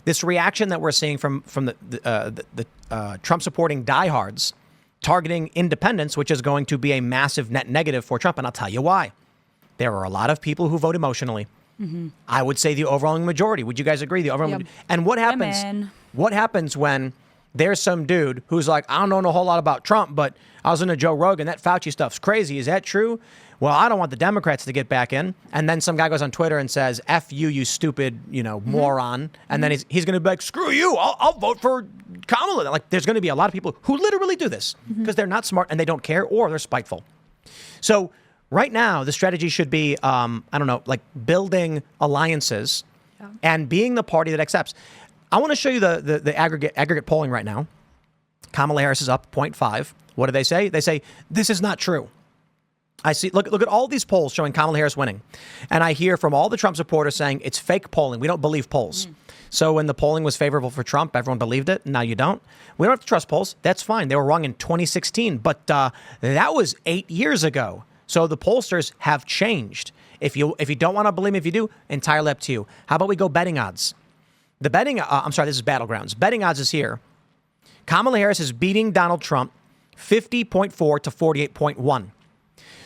this reaction that we're seeing from the Trump supporting diehards targeting independents, which is going to be a massive net negative for Trump. And I'll tell you why. There are a lot of people who vote emotionally. Mm-hmm. I would say the overwhelming majority. Would you guys agree? The overwhelming. And what happens? What happens when there's some dude who's like, I don't know a whole lot about Trump, but I was into Joe Rogan. That Fauci stuff's crazy. Is that true? Well, I don't want the Democrats to get back in. And then some guy goes on Twitter and says, F you, you stupid, moron. And then he's going to be like, screw you. I'll vote for Kamala. Like, there's going to be a lot of people who literally do this because they're not smart and they don't care or they're spiteful. So right now, the strategy should be, like building alliances and being the party that accepts. I want to show you the aggregate polling right now. Kamala Harris is up 0.5. What do they say? They say, this is not true. I see. Look at all these polls showing Kamala Harris winning. And I hear from all the Trump supporters saying it's fake polling. We don't believe polls. So when the polling was favorable for Trump, everyone believed it. Now you don't. We don't have to trust polls. That's fine. They were wrong in 2016. But that was 8 years ago. So the pollsters have changed. If you don't want to believe me, if you do, entirely up to you. How about we go betting odds? The betting, this is Battlegrounds. Betting odds is here. Kamala Harris is beating Donald Trump 50.4 to 48.1.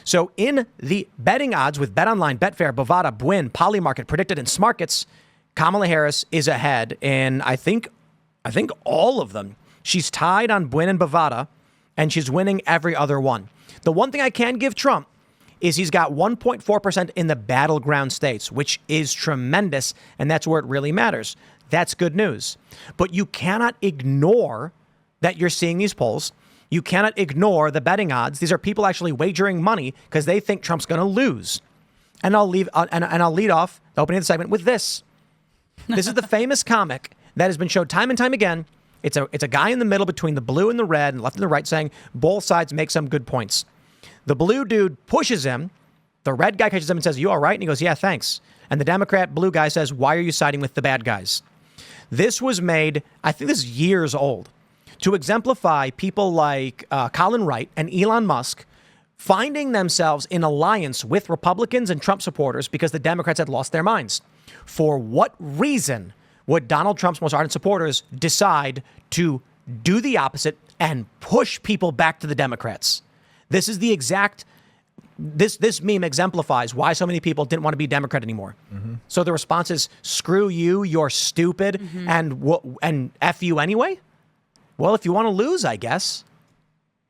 So in the betting odds with BetOnline, Betfair, Bovada, Buin, Polymarket, Predicted, and SmartGets, Kamala Harris is ahead in, I think all of them. She's tied on Buin and Bovada, and she's winning every other one. The one thing I can give Trump is he's got 1.4% in the battleground states, which is tremendous, and that's where it really matters. That's good news. But you cannot ignore that you're seeing these polls. You cannot ignore the betting odds. These are people actually wagering money because they think Trump's going to lose. And I'll lead off the opening of the segment with this. This is the famous comic that has been showed time and time again. It's a guy in the middle between the blue and the red and left and the right saying both sides make some good points. The blue dude pushes him. The red guy catches him and says, you all right? And he goes, yeah, thanks. And the Democrat blue guy says, why are you siding with the bad guys? This was made, I think this is years old, to exemplify people like Colin Wright and Elon Musk finding themselves in alliance with Republicans and Trump supporters because the Democrats had lost their minds. For what reason would Donald Trump's most ardent supporters decide to do the opposite and push people back to the Democrats? This is the exact, this meme exemplifies why so many people didn't want to be Democrat anymore. Mm-hmm. So the response is, screw you, you're stupid, and F you anyway? Well, if you want to lose, I guess.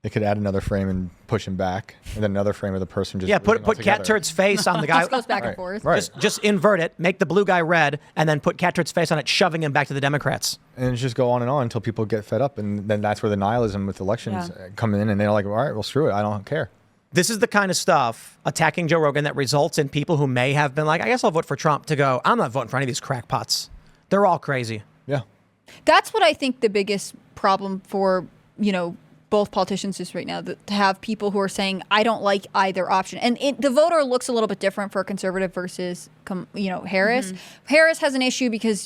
They could add another frame and push him back, and then another frame of the person just put Cat Turt's face on the guy. Just goes back and forth. Right. Just invert it, make the blue guy red, and then put Cat Turt's face on it, shoving him back to the Democrats. And just go on and on until people get fed up, and then that's where the nihilism with elections come in, and they're like, all right, well, screw it, I don't care. This is the kind of stuff attacking Joe Rogan that results in people who may have been like, I guess I'll vote for Trump, to go, I'm not voting for any of these crackpots. They're all crazy. Yeah. That's what I think the biggest problem for, both politicians is right now, to have people who are saying, I don't like either option. And the voter looks a little bit different for a conservative versus, Harris. Mm-hmm. Harris has an issue because,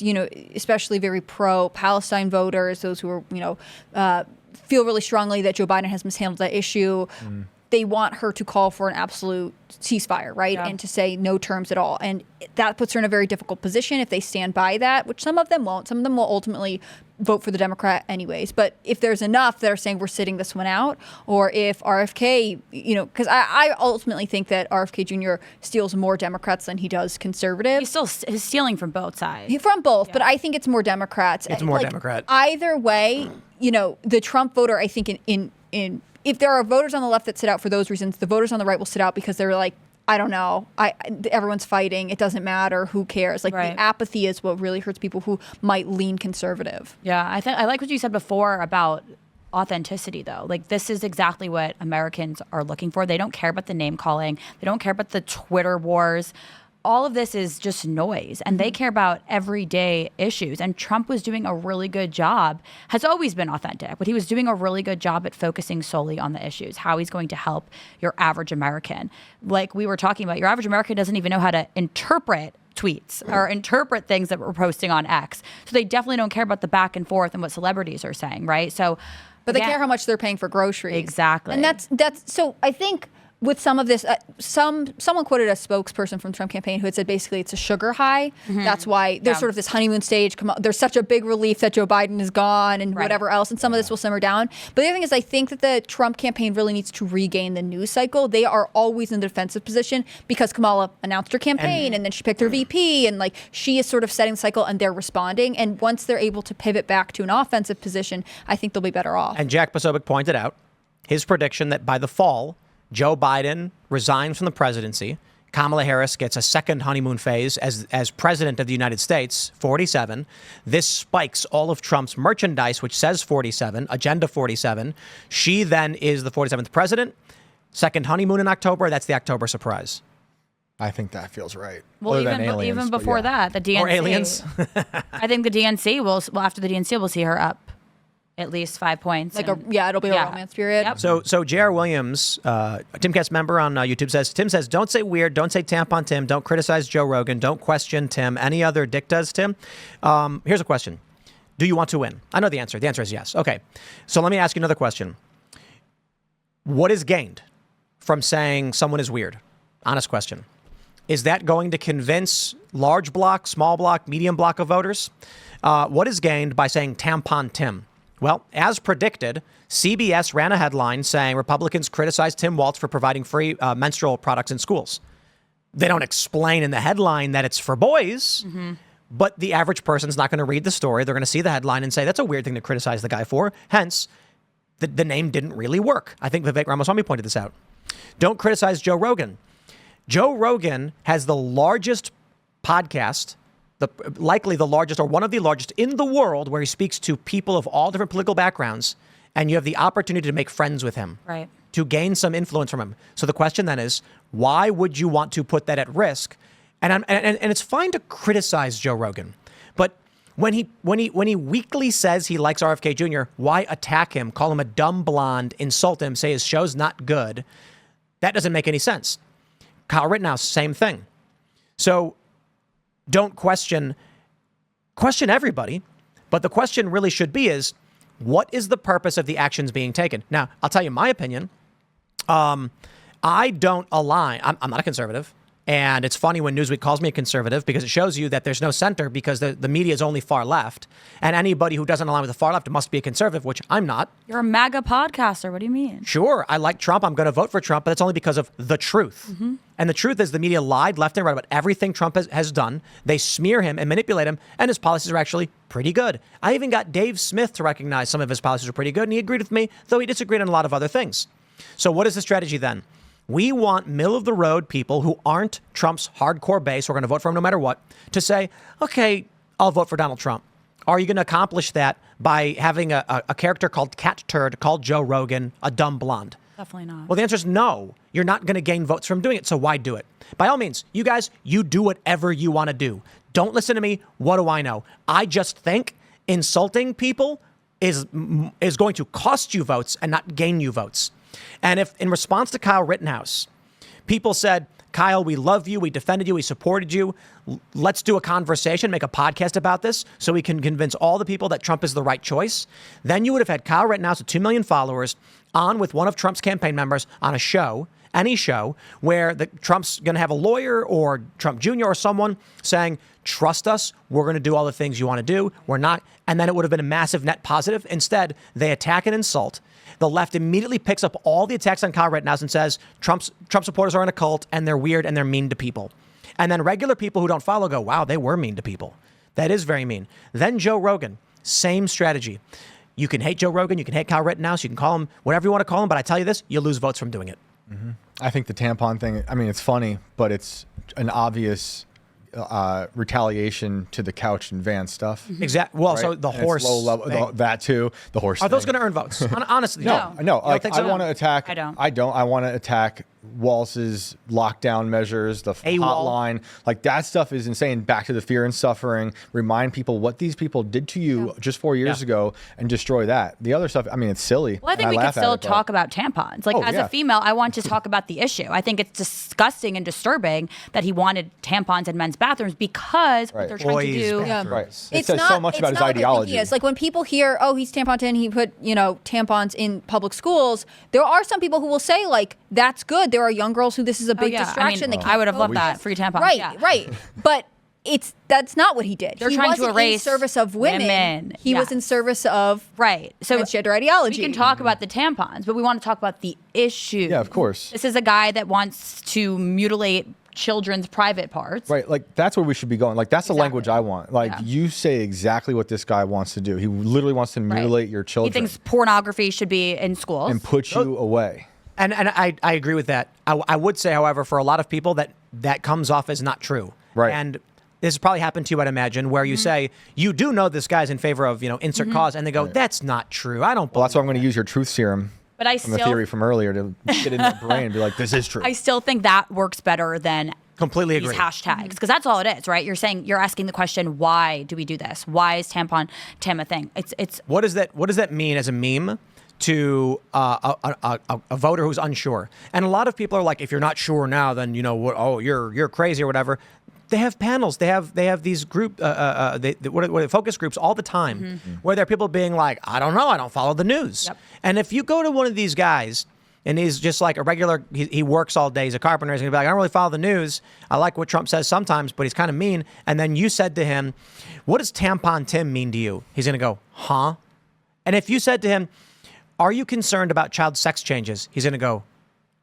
especially very pro-Palestine voters, those who are, feel really strongly that Joe Biden has mishandled that issue. Mm. They want her to call for an absolute ceasefire, right? Yeah. And to say no terms at all. And that puts her in a very difficult position if they stand by that, which some of them won't. Some of them will ultimately vote for the Democrat anyways. But if there's enough that are saying we're sitting this one out, or if RFK, because I ultimately think that RFK Jr. steals more Democrats than he does conservatives. He's stealing from both sides. From both, but I think it's more Democrats. It's more Democrat. Either way, the Trump voter, I think in if there are voters on the left that sit out for those reasons, the voters on the right will sit out because they're like, I don't know. Everyone's fighting. It doesn't matter. Who cares? Like, the apathy is what really hurts people who might lean conservative. Yeah, I like what you said before about authenticity, though. Like, this is exactly what Americans are looking for. They don't care about the name calling. They don't care about the Twitter wars. All of this is just noise, and they care about everyday issues. And Trump was doing a really good job, has always been authentic, but he was doing a really good job at focusing solely on the issues, how he's going to help your average American. Like we were talking about, your average American doesn't even know how to interpret tweets or interpret things that we're posting on X. So they definitely don't care about the back and forth and what celebrities are saying, right? So, but they care how much they're paying for groceries. Exactly. And that's so I think with some of this, someone quoted a spokesperson from the Trump campaign who had said basically it's a sugar high. That's why there's sort of this honeymoon stage. There's such a big relief that Joe Biden is gone and whatever else, and some of this will simmer down. But the other thing is, I think that the Trump campaign really needs to regain the news cycle. They are always in the defensive position because Kamala announced her campaign and then she picked her VP, and like she is sort of setting the cycle and they're responding. And once they're able to pivot back to an offensive position, I think they'll be better off. And Jack Posobiec pointed out his prediction that by the fall, Joe Biden resigns from the presidency. Kamala Harris gets a second honeymoon phase as president of the United States, 47. This spikes all of Trump's merchandise, which says 47, Agenda 47. She then is the 47th president. Second honeymoon in October. That's the October surprise. I think that feels right. Well, Other than aliens, even but before yeah. that, the DNC. Or aliens. I think the DNC will, after the DNC, we'll see her up at least 5 points. Like it'll be a romance period. Yep. So J.R. Williams, a Timcast member on YouTube Tim says, don't say weird, don't say tampon Tim, don't criticize Joe Rogan, don't question Tim. Any other dictas, Tim? Here's a question. Do you want to win? I know the answer. The answer is yes. Okay. So let me ask you another question. What is gained from saying someone is weird? Honest question. Is that going to convince large block, small block, medium block of voters? What is gained by saying tampon Tim? Well, as predicted, CBS ran a headline saying Republicans criticized Tim Walz for providing free menstrual products in schools. They don't explain in the headline that it's for boys, but the average person's not going to read the story. They're going to see the headline and say, that's a weird thing to criticize the guy for. Hence, the name didn't really work. I think Vivek Ramaswamy pointed this out. Don't criticize Joe Rogan. Joe Rogan has the largest podcast, likely the largest or one of the largest in the world, where he speaks to people of all different political backgrounds, and you have the opportunity to make friends with him, right, to gain some influence from him. So the question then is, why would you want to put that at risk? And it's fine to criticize Joe Rogan, but when he weakly says he likes RFK Jr., why attack him, call him a dumb blonde, insult him, say his show's not good? That doesn't make any sense. Kyle Rittenhouse, same thing. So don't question everybody, but the question really should be is, what is the purpose of the actions being taken? Now, I'll tell you my opinion. I don't align. I'm not a conservative. And it's funny when Newsweek calls me a conservative because it shows you that there's no center because the media is only far left. And anybody who doesn't align with the far left must be a conservative, which I'm not. You're a MAGA podcaster. What do you mean? Sure. I like Trump. I'm going to vote for Trump, but it's only because of the truth. And the truth is the media lied left and right about everything Trump has done. They smear him and manipulate him, and his policies are actually pretty good. I even got Dave Smith to recognize some of his policies are pretty good, and he agreed with me, though he disagreed on a lot of other things. So what is the strategy then? We want middle-of-the-road people who aren't Trump's hardcore base, who are going to vote for him no matter what, to say, okay, I'll vote for Donald Trump. Are you going to accomplish that by having a character called Cat Turd, called Joe Rogan, a dumb blonde? Definitely not. Well, the answer is no. You're not going to gain votes from doing it, so why do it? By all means, you guys, you do whatever you want to do. Don't listen to me. What do I know? I just think insulting people is going to cost you votes and not gain you votes. And if in response to Kyle Rittenhouse, people said, Kyle, we love you, we defended you, we supported you, let's do a conversation, make a podcast about this so we can convince all the people that Trump is the right choice, then you would have had Kyle Rittenhouse with 2 million followers on with one of Trump's campaign members on a show, any show, where Trump's going to have a lawyer or Trump Jr. or someone saying, trust us, we're going to do all the things you want to do, we're not. And then it would have been a massive net positive. Instead, they attack and insult. The left immediately picks up all the attacks on Kyle Rittenhouse and says Trump supporters are in a cult and they're weird and they're mean to people. And then regular people who don't follow go, wow, they were mean to people. That is very mean. Then Joe Rogan, same strategy. You can hate Joe Rogan, you can hate Kyle Rittenhouse, you can call him whatever you want to call him, but I tell you this, you'll lose votes from doing it. I think the tampon thing, I mean, it's funny, but it's an obvious retaliation to the couch and van stuff. Exactly. Well, right? so the And horse it's low level, thing. that too. The horse. Are those thing. going to earn votes? Honestly, No. You Like think I so? want to attack. I don't. I want to attack Walz's lockdown measures, the AWOL. hotline. Like that stuff is insane. Back to the fear and suffering. Remind people what these people did to you just 4 years ago, and destroy that. The other stuff, I mean, it's silly. Well, I think we could still talk about tampons. Like, Oh, as yeah. a female, I want to talk about the issue. I think it's disgusting and disturbing that he wanted tampons in men's bathrooms because what Right. they're trying to Boys' do. bathrooms. Right. It says so much about his ideology. It's like when people hear, oh, he's tamponed in, he put, tampons in public schools. There are some people who will say, like, that's good. there are young girls who this is a big distraction. They can't I would have loved focus. that free tampons. Right, Yeah. right. But that's not what he did. They're He trying to wasn't erase in service of women. He was in service of So transgender ideology. we can talk about the tampons, but we want to talk about the issue. Yeah, of course. This is a guy that wants to mutilate children's private parts. Right, like that's where we should be going. Like that's the language I want. Like you say exactly what this guy wants to do. He literally wants to mutilate your children. He thinks pornography should be in schools and put you away. And I agree with that. I would say, however, for a lot of people that comes off as not true. Right. And this has probably happened to you, I'd imagine, where you say, you do know this guy's in favor of, insert cause, and they go, that's not true. I don't believe Well, that's why I'm going to use your truth serum. But I from the still theory from earlier to get in their brain and be like, this is true. I still think that works better than Completely these agree. hashtags, because that's all it is, right? You're asking the question, why do we do this? Why is tampon Tim a thing? It's What does that mean as a meme to a voter who's unsure? And a lot of people are like, if you're not sure now, then you're crazy or whatever. They have panels. They have these group focus groups all the time where there are people being like, I don't know, I don't follow the news. Yep. And if you go to one of these guys and he's just like a regular, he works all day, he's a carpenter, he's gonna be like, I don't really follow the news. I like what Trump says sometimes, but he's kind of mean. And then you said to him, what does tampon Tim mean to you? He's gonna go, huh? And if you said to him, are you concerned about child sex changes? He's gonna go,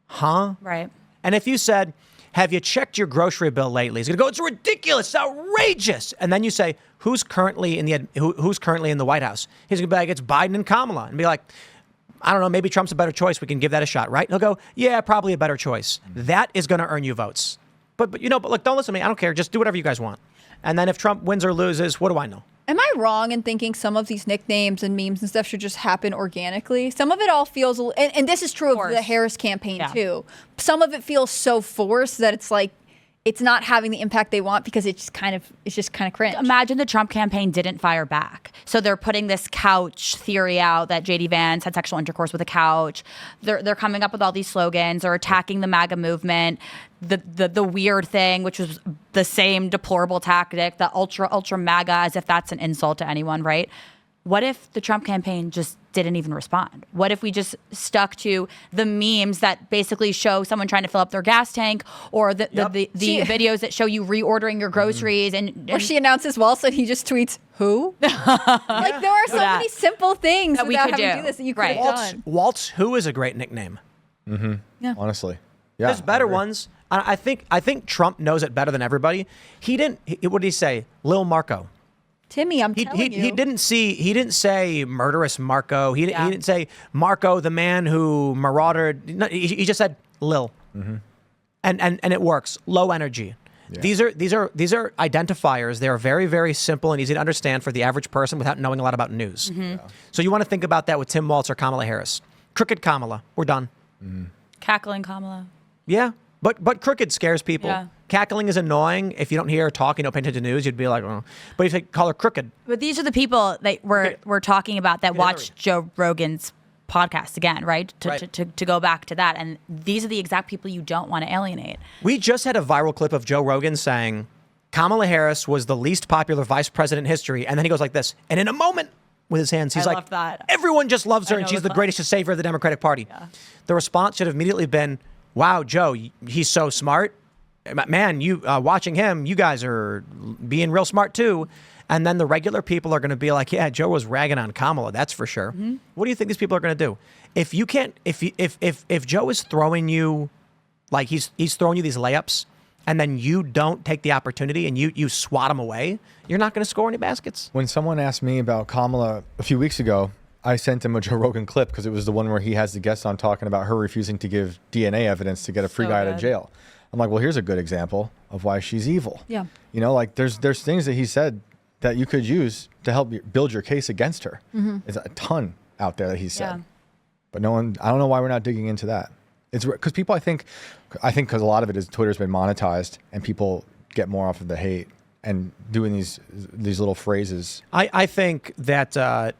huh? right. And if you said, have you checked your grocery bill lately? He's gonna go, it's ridiculous, it's outrageous. And then you say, who's currently in the White House? He's gonna be like, it's Biden and Kamala, and be like, I don't know, maybe Trump's a better choice. We can give that a shot, right? And he'll go, yeah, probably a better choice. That is gonna earn you votes. But look, don't listen to me. I don't care. Just do whatever you guys want. And then if Trump wins or loses, what do I know? Am I wrong in thinking some of these nicknames and memes and stuff should just happen organically? Some of it all feels, and this is true of the Harris campaign too. Some of it feels so forced that it's like, it's not having the impact they want because it's just kind of cringe. Imagine the Trump campaign didn't fire back. So they're putting this couch theory out that J.D. Vance had sexual intercourse with a couch. They're coming up with all these slogans. They're attacking the MAGA movement. The weird thing, which was the same deplorable tactic, the ultra MAGA, as if that's an insult to anyone, right? What if the Trump campaign just didn't even respond? What if we just stuck to the memes that basically show someone trying to fill up their gas tank, or the videos that show you reordering your groceries, and or she announces Waltz and he just tweets, who? Like, there are so many simple things that we without could having to do. do this that you could have done. Waltz, who is a great nickname. Yeah. Honestly. Yeah, There's better ones. I think Trump knows it better than everybody. What did he say? Lil Marco. Timmy, I'm telling you. He didn't say murderous Marco. He didn't say Marco, the man who marauded. No, he just said Lil. And it works. Low energy. Yeah. These are identifiers. They are very, very simple and easy to understand for the average person without knowing a lot about news. Yeah. So you want to think about that with Tim Walz or Kamala Harris. Crooked Kamala. We're done. cackling Kamala. Yeah. But crooked scares people. Yeah. Cackling is annoying. If you don't hear her talk, you don't pay attention to news, you'd be like, oh. But if you call her crooked. But these are the people that we're talking about that watch Joe Rogan's podcast again, right? To go back to that. And these are the exact people you don't want to alienate. We just had a viral clip of Joe Rogan saying Kamala Harris was the least popular vice president in history. And then he goes like this. And in a moment with his hands, he's I like, love that. Everyone just loves her and she's the greatest savior of the Democratic Party. Yeah. The response should have immediately been, wow, Joe, he's so smart. Man, you watching him, you guys are being real smart too. And then the regular people are going to be like, yeah, Joe was ragging on Kamala, that's for sure. Mm-hmm. What do you think these people are going to do? If you can't, if Joe is throwing you, like he's throwing you these layups, and then you don't take the opportunity and you swat him away, you're not going to score any baskets. When someone asked me about Kamala a few weeks ago, I sent him a Joe Rogan clip because it was the one where he has the guest on talking about her refusing to give DNA evidence to get a free guy out of jail. I'm like, well, here's a good example of why she's evil. Yeah. You know, like there's things that he said that you could use to help build your case against her. Mm-hmm. There's a ton out there that he said. Yeah. But no one, I don't know why we're not digging into that. It's because people, I think because a lot of it is Twitter's been monetized and people get more off of the hate and doing these little phrases. I think that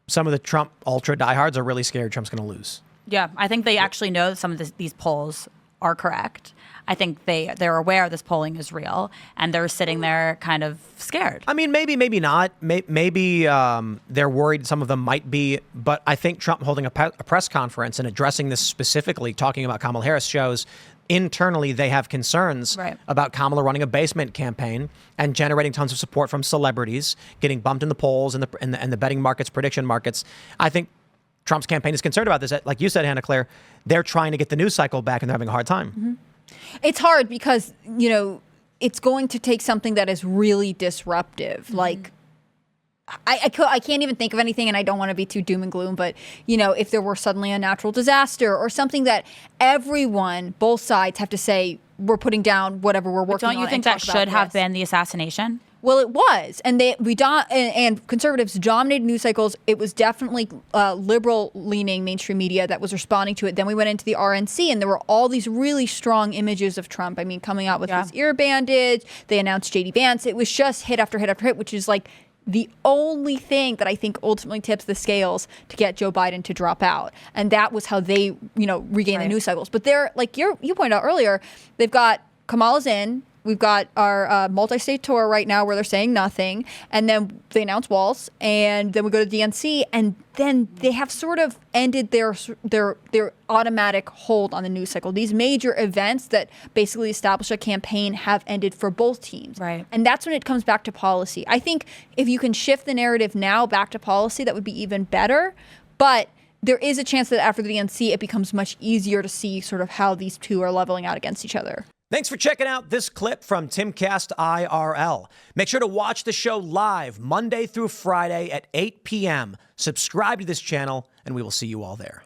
some of the Trump ultra diehards are really scared Trump's going to lose. Yeah, I think they actually know some of these polls are correct. I think they're aware this polling is real, and they're sitting there kind of scared. I mean, maybe not. Maybe they're worried some of them might be. But I think Trump holding a press conference and addressing this specifically, talking about Kamala Harris, shows internally they have concerns about Kamala running a basement campaign and generating tons of support from celebrities, getting bumped in the polls and the betting markets, prediction markets. I think Trump's campaign is concerned about this. Like you said, Hannah Claire, they're trying to get the news cycle back and they're having a hard time. Mm-hmm. It's hard because, it's going to take something that is really disruptive. Mm-hmm. Like, I can't even think of anything, and I don't want to be too doom and gloom, but, if there were suddenly a natural disaster or something that everyone, both sides, have to say, we're putting down whatever we're working on. Don't you think that should have been the assassination? Well, it was, and and conservatives dominated news cycles. It was definitely liberal-leaning mainstream media that was responding to it. Then we went into the RNC, and there were all these really strong images of Trump. I mean, coming out with his ear bandage. They announced J.D. Vance. It was just hit after hit after hit, which is like the only thing that I think ultimately tips the scales to get Joe Biden to drop out. And that was how they, regain the news cycles. But they're, like you pointed out earlier, they've got Kamala's in. We've got our multi-state tour right now where they're saying nothing. And then they announce Walz. And then we go to DNC. And then they have sort of ended their automatic hold on the news cycle. These major events that basically establish a campaign have ended for both teams. Right. And that's when it comes back to policy. I think if you can shift the narrative now back to policy, that would be even better. But there is a chance that after the DNC, it becomes much easier to see sort of how these two are leveling out against each other. Thanks for checking out this clip from Timcast IRL. Make sure to watch the show live Monday through Friday at 8 p.m. Subscribe to this channel, and we will see you all there.